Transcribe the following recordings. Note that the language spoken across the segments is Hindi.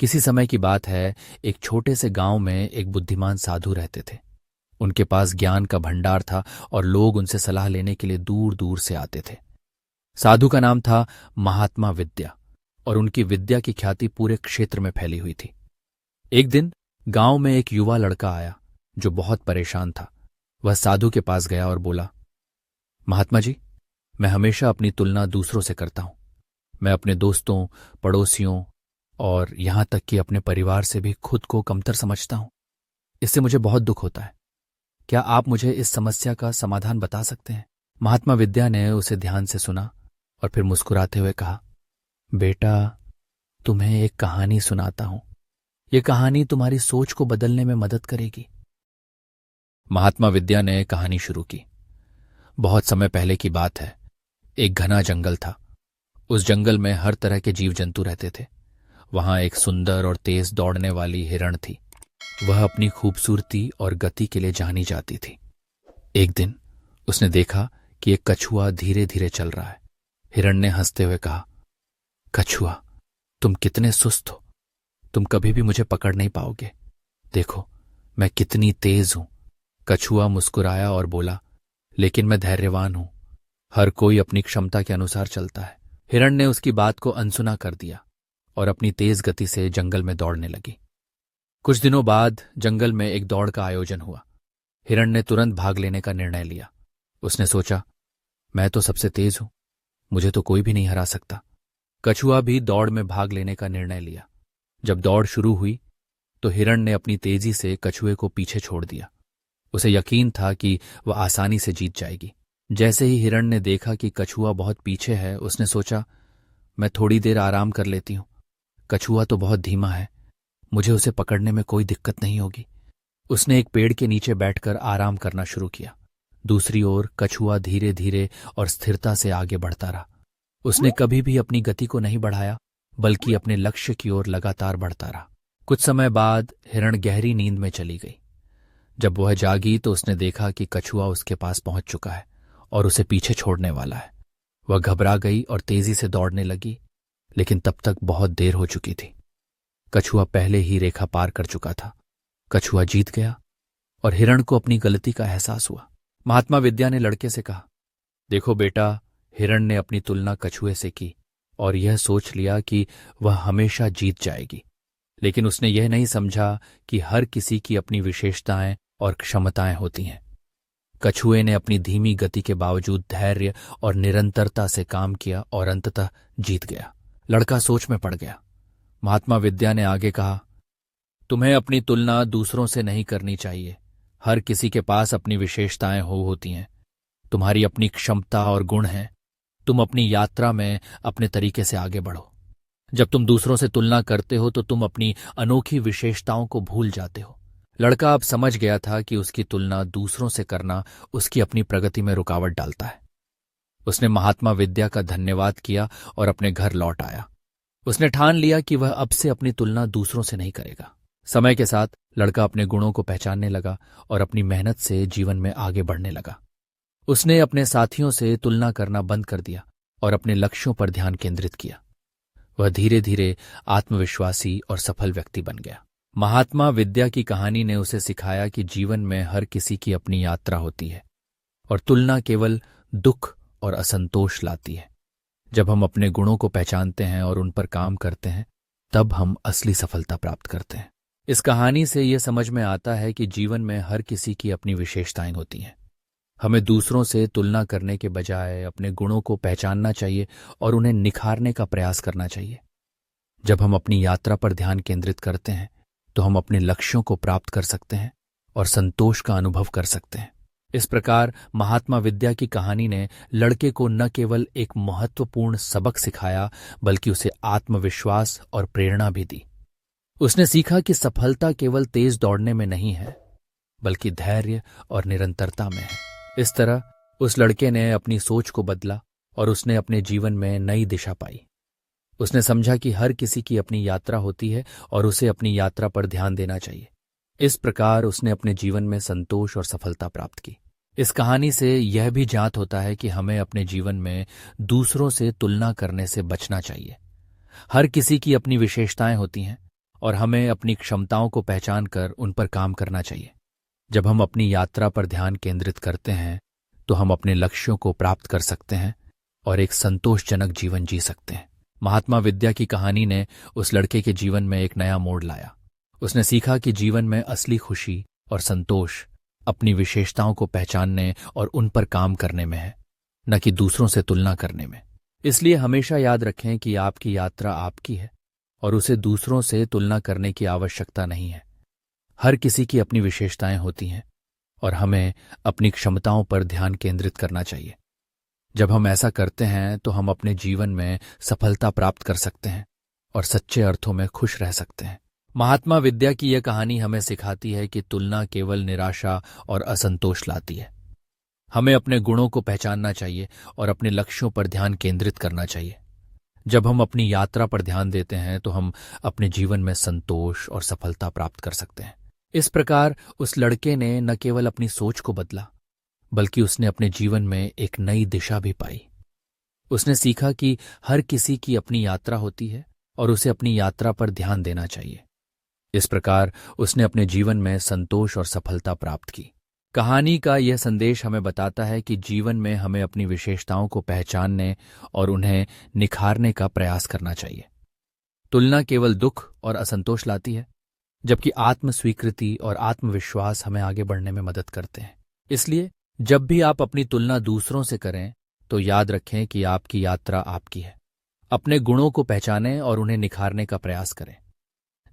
किसी समय की बात है, एक छोटे से गांव में एक बुद्धिमान साधु रहते थे। उनके पास ज्ञान का भंडार था और लोग उनसे सलाह लेने के लिए दूर दूर से आते थे। साधु का नाम था महात्मा विद्या और उनकी विद्या की ख्याति पूरे क्षेत्र में फैली हुई थी। एक दिन गांव में एक युवा लड़का आया जो बहुत परेशान था। वह साधु के पास गया और बोला, महात्मा जी, मैं हमेशा अपनी तुलना दूसरों से करता हूं। मैं अपने दोस्तों, पड़ोसियों और यहां तक कि अपने परिवार से भी खुद को कमतर समझता हूं। इससे मुझे बहुत दुख होता है। क्या आप मुझे इस समस्या का समाधान बता सकते हैं? महात्मा विद्या ने उसे ध्यान से सुना और फिर मुस्कुराते हुए कहा, बेटा, तुम्हें एक कहानी सुनाता हूं। यह कहानी तुम्हारी सोच को बदलने में मदद करेगी। महात्मा विद्या ने कहानी शुरू की। बहुत समय पहले की बात है। एक घना जंगल था। उस जंगल में हर तरह के जीव जंतु रहते थे। वहां एक सुंदर और तेज दौड़ने वाली हिरण थी। वह अपनी खूबसूरती और गति के लिए जानी जाती थी। एक दिन उसने देखा कि एक कछुआ धीरे धीरे चल रहा है। हिरण ने हंसते हुए कहा, कछुआ, तुम कितने सुस्त हो। तुम कभी भी मुझे पकड़ नहीं पाओगे। देखो, मैं कितनी तेज हूं। कछुआ मुस्कुराया और बोला, लेकिन मैं धैर्यवान हूं। हर कोई अपनी क्षमता के अनुसार चलता है। हिरण ने उसकी बात को अनसुना कर दिया और अपनी तेज गति से जंगल में दौड़ने लगी। कुछ दिनों बाद जंगल में एक दौड़ का आयोजन हुआ। हिरण ने तुरंत भाग लेने का निर्णय लिया। उसने सोचा, मैं तो सबसे तेज हूं, मुझे तो कोई भी नहीं हरा सकता। कछुआ भी दौड़ में भाग लेने का निर्णय लिया। जब दौड़ शुरू हुई तो हिरण ने अपनी तेजी से कछुए को पीछे छोड़ दिया। उसे यकीन था कि वह आसानी से जीत जाएगी। जैसे ही हिरण ने देखा कि कछुआ बहुत पीछे है, उसने सोचा, मैं थोड़ी देर आराम कर लेती हूं। कछुआ तो बहुत धीमा है, मुझे उसे पकड़ने में कोई दिक्कत नहीं होगी। उसने एक पेड़ के नीचे बैठकर आराम करना शुरू किया। दूसरी ओर कछुआ धीरे धीरे और स्थिरता से आगे बढ़ता रहा। उसने कभी भी अपनी गति को नहीं बढ़ाया, बल्कि अपने लक्ष्य की ओर लगातार बढ़ता रहा। कुछ समय बाद हिरण गहरी नींद में चली गई। जब वह जागी तो उसने देखा कि कछुआ उसके पास पहुंच चुका है और उसे पीछे छोड़ने वाला है। वह घबरा गई और तेजी से दौड़ने लगी, लेकिन तब तक बहुत देर हो चुकी थी। कछुआ पहले ही रेखा पार कर चुका था। कछुआ जीत गया और हिरण को अपनी गलती का एहसास हुआ। महात्मा विद्या ने लड़के से कहा, देखो बेटा, हिरण ने अपनी तुलना कछुए से की और यह सोच लिया कि वह हमेशा जीत जाएगी। लेकिन उसने यह नहीं समझा कि हर किसी की अपनी विशेषताएं और क्षमताएं होती हैं। कछुए ने अपनी धीमी गति के बावजूद धैर्य और निरंतरता से काम किया और अंततः जीत गया। लड़का सोच में पड़ गया। महात्मा विद्या ने आगे कहा, तुम्हें अपनी तुलना दूसरों से नहीं करनी चाहिए। हर किसी के पास अपनी विशेषताएं होती हैं। तुम्हारी अपनी क्षमता और गुण हैं। तुम अपनी यात्रा में अपने तरीके से आगे बढ़ो। जब तुम दूसरों से तुलना करते हो तो तुम अपनी अनोखी विशेषताओं को भूल जाते हो। लड़का अब समझ गया था कि उसकी तुलना दूसरों से करना उसकी अपनी प्रगति में रुकावट डालता है। उसने महात्मा विद्या का धन्यवाद किया और अपने घर लौट आया। उसने ठान लिया कि वह अब से अपनी तुलना दूसरों से नहीं करेगा। समय के साथ लड़का अपने गुणों को पहचानने लगा और अपनी मेहनत से जीवन में आगे बढ़ने लगा। उसने अपने साथियों से तुलना करना बंद कर दिया और अपने लक्ष्यों पर ध्यान केंद्रित किया। वह धीरे धीरे आत्मविश्वासी और सफल व्यक्ति बन गया। महात्मा विद्या की कहानी ने उसे सिखाया कि जीवन में हर किसी की अपनी यात्रा होती है और तुलना केवल दुख और असंतोष लाती है। जब हम अपने गुणों को पहचानते हैं और उन पर काम करते हैं, तब हम असली सफलता प्राप्त करते हैं। इस कहानी से यह समझ में आता है कि जीवन में हर किसी की अपनी विशेषताएं होती हैं। हमें दूसरों से तुलना करने के बजाय अपने गुणों को पहचानना चाहिए और उन्हें निखारने का प्रयास करना चाहिए। जब हम अपनी यात्रा पर ध्यान केंद्रित करते हैं तो हम अपने लक्ष्यों को प्राप्त कर सकते हैं और संतोष का अनुभव कर सकते हैं। इस प्रकार महात्मा विद्या की कहानी ने लड़के को न केवल एक महत्वपूर्ण सबक सिखाया, बल्कि उसे आत्मविश्वास और प्रेरणा भी दी। उसने सीखा कि सफलता केवल तेज दौड़ने में नहीं है, बल्कि धैर्य और निरंतरता में है। इस तरह उस लड़के ने अपनी सोच को बदला और उसने अपने जीवन में नई दिशा पाई। उसने समझा कि हर किसी की अपनी यात्रा होती है और उसे अपनी यात्रा पर ध्यान देना चाहिए। इस प्रकार उसने अपने जीवन में संतोष और सफलता प्राप्त की। इस कहानी से यह भी ज्ञात होता है कि हमें अपने जीवन में दूसरों से तुलना करने से बचना चाहिए। हर किसी की अपनी विशेषताएं होती हैं और हमें अपनी क्षमताओं को पहचान कर उन पर काम करना चाहिए। जब हम अपनी यात्रा पर ध्यान केंद्रित करते हैं तो हम अपने लक्ष्यों को प्राप्त कर सकते हैं और एक संतोषजनक जीवन जी सकते हैं। महात्मा विद्या की कहानी ने उस लड़के के जीवन में एक नया मोड़ लाया। उसने सीखा कि जीवन में असली खुशी और संतोष अपनी विशेषताओं को पहचानने और उन पर काम करने में है, न कि दूसरों से तुलना करने में। इसलिए हमेशा याद रखें कि आपकी यात्रा आपकी है और उसे दूसरों से तुलना करने की आवश्यकता नहीं है। हर किसी की अपनी विशेषताएं होती हैं और हमें अपनी क्षमताओं पर ध्यान केंद्रित करना चाहिए। जब हम ऐसा करते हैं तो हम अपने जीवन में सफलता प्राप्त कर सकते हैं और सच्चे अर्थों में खुश रह सकते हैं। महात्मा विद्या की यह कहानी हमें सिखाती है कि तुलना केवल निराशा और असंतोष लाती है। हमें अपने गुणों को पहचानना चाहिए और अपने लक्ष्यों पर ध्यान केंद्रित करना चाहिए। जब हम अपनी यात्रा पर ध्यान देते हैं तो हम अपने जीवन में संतोष और सफलता प्राप्त कर सकते हैं। इस प्रकार उस लड़के ने न केवल अपनी सोच को बदला, बल्कि उसने अपने जीवन में एक नई दिशा भी पाई। उसने सीखा कि हर किसी की अपनी यात्रा होती है और उसे अपनी यात्रा पर ध्यान देना चाहिए। इस प्रकार उसने अपने जीवन में संतोष और सफलता प्राप्त की। कहानी का यह संदेश हमें बताता है कि जीवन में हमें अपनी विशेषताओं को पहचानने और उन्हें निखारने का प्रयास करना चाहिए। तुलना केवल दुख और असंतोष लाती है, जबकि आत्म स्वीकृति और आत्मविश्वास हमें आगे बढ़ने में मदद करते हैं। इसलिए जब भी आप अपनी तुलना दूसरों से करें तो याद रखें कि आपकी यात्रा आपकी है। अपने गुणों को पहचानें और उन्हें निखारने का प्रयास करें।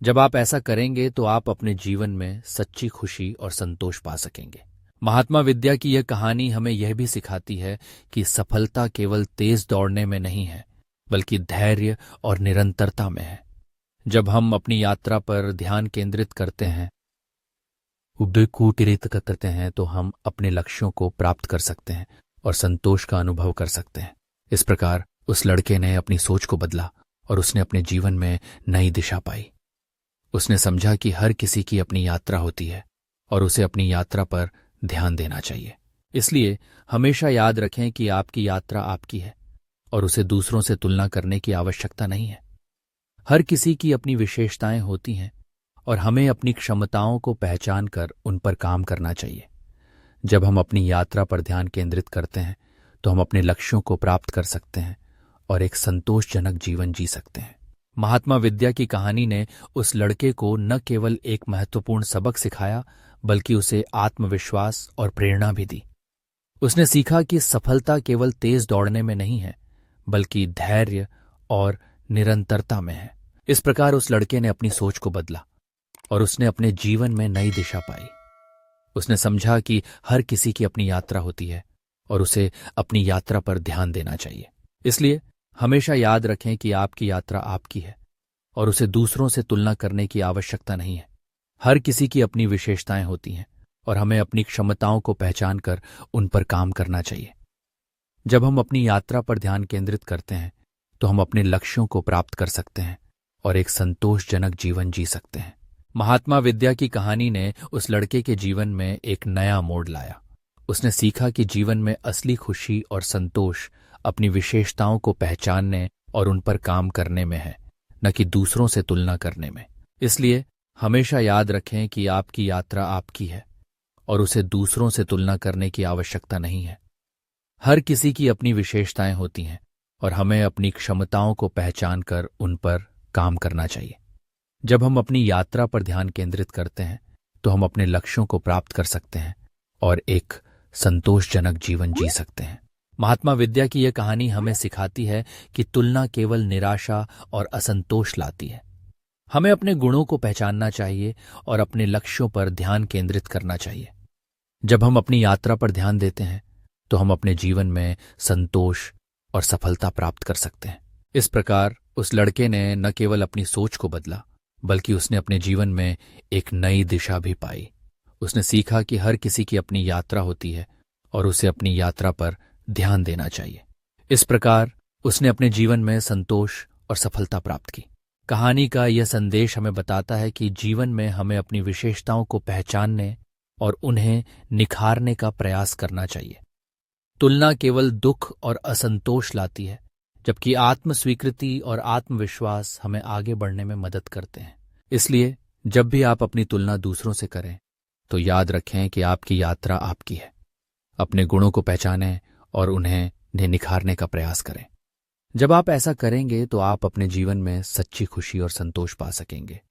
जब आप ऐसा करेंगे तो आप अपने जीवन में सच्ची खुशी और संतोष पा सकेंगे। महात्मा विद्या की यह कहानी हमें यह भी सिखाती है कि सफलता केवल तेज दौड़ने में नहीं है, बल्कि धैर्य और निरंतरता में है। जब हम अपनी यात्रा पर ध्यान केंद्रित करते हैं तो हम अपने लक्ष्यों को प्राप्त कर सकते हैं और संतोष का अनुभव कर सकते हैं। इस प्रकार उस लड़के ने अपनी सोच को बदला और उसने अपने जीवन में नई दिशा पाई। उसने समझा कि हर किसी की अपनी यात्रा होती है और उसे अपनी यात्रा पर ध्यान देना चाहिए। इसलिए हमेशा याद रखें कि आपकी यात्रा आपकी है और उसे दूसरों से तुलना करने की आवश्यकता नहीं है। हर किसी की अपनी विशेषताएं होती हैं और हमें अपनी क्षमताओं को पहचान कर उन पर काम करना चाहिए। जब हम अपनी यात्रा पर ध्यान केंद्रित करते हैं तो हम अपने लक्ष्यों को प्राप्त कर सकते हैं और एक संतोषजनक जीवन जी सकते हैं। महात्मा विद्या की कहानी ने उस लड़के को न केवल एक महत्वपूर्ण सबक सिखाया, बल्कि उसे आत्मविश्वास और प्रेरणा भी दी। उसने सीखा कि सफलता केवल तेज दौड़ने में नहीं है, बल्कि धैर्य और निरंतरता में है। इस प्रकार उस लड़के ने अपनी सोच को बदला और उसने अपने जीवन में नई दिशा पाई। उसने समझा कि हर किसी की अपनी यात्रा होती है और उसे अपनी यात्रा पर ध्यान देना चाहिए। इसलिए हमेशा याद रखें कि आपकी यात्रा आपकी है और उसे दूसरों से तुलना करने की आवश्यकता नहीं है। हर किसी की अपनी विशेषताएं होती हैं और हमें अपनी क्षमताओं को पहचान कर उन पर काम करना चाहिए। जब हम अपनी यात्रा पर ध्यान केंद्रित करते हैं तो हम अपने लक्ष्यों को प्राप्त कर सकते हैं और एक संतोषजनक जीवन जी सकते हैं। महात्मा विद्या की कहानी ने उस लड़के के जीवन में एक नया मोड़ लाया। उसने सीखा कि जीवन में असली खुशी और संतोष अपनी विशेषताओं को पहचानने और उन पर काम करने में है, न कि दूसरों से तुलना करने में। इसलिए हमेशा याद रखें कि आपकी यात्रा आपकी है और उसे दूसरों से तुलना करने की आवश्यकता नहीं है। हर किसी की अपनी विशेषताएं होती हैं और हमें अपनी क्षमताओं को पहचान कर उन पर काम करना चाहिए। जब हम अपनी यात्रा पर ध्यान केंद्रित करते हैं तो हम अपने लक्ष्यों को प्राप्त कर सकते हैं और एक संतोषजनक जीवन जी सकते हैं। महात्मा विद्या की यह कहानी हमें सिखाती है कि तुलना केवल निराशा और असंतोष लाती है। हमें अपने गुणों को पहचानना चाहिए और अपने लक्ष्यों पर ध्यान केंद्रित करना चाहिए। जब हम अपनी यात्रा पर ध्यान देते हैं तो हम अपने जीवन में संतोष और सफलता प्राप्त कर सकते हैं। इस प्रकार उस लड़के ने न केवल अपनी सोच को बदला, बल्कि उसने अपने जीवन में एक नई दिशा भी पाई। उसने सीखा कि हर किसी की अपनी यात्रा होती है और उसे अपनी यात्रा पर ध्यान देना चाहिए। इस प्रकार उसने अपने जीवन में संतोष और सफलता प्राप्त की। कहानी का यह संदेश हमें बताता है कि जीवन में हमें अपनी विशेषताओं को पहचानने और उन्हें निखारने का प्रयास करना चाहिए। तुलना केवल दुख और असंतोष लाती है, जबकि आत्म स्वीकृति और आत्मविश्वास हमें आगे बढ़ने में मदद करते हैं। इसलिए जब भी आप अपनी तुलना दूसरों से करें तो याद रखें कि आपकी यात्रा आपकी है। अपने गुणों को पहचानें और उन्हें निखारने का प्रयास करें। जब आप ऐसा करेंगे तो आप अपने जीवन में सच्ची खुशी और संतोष पा सकेंगे।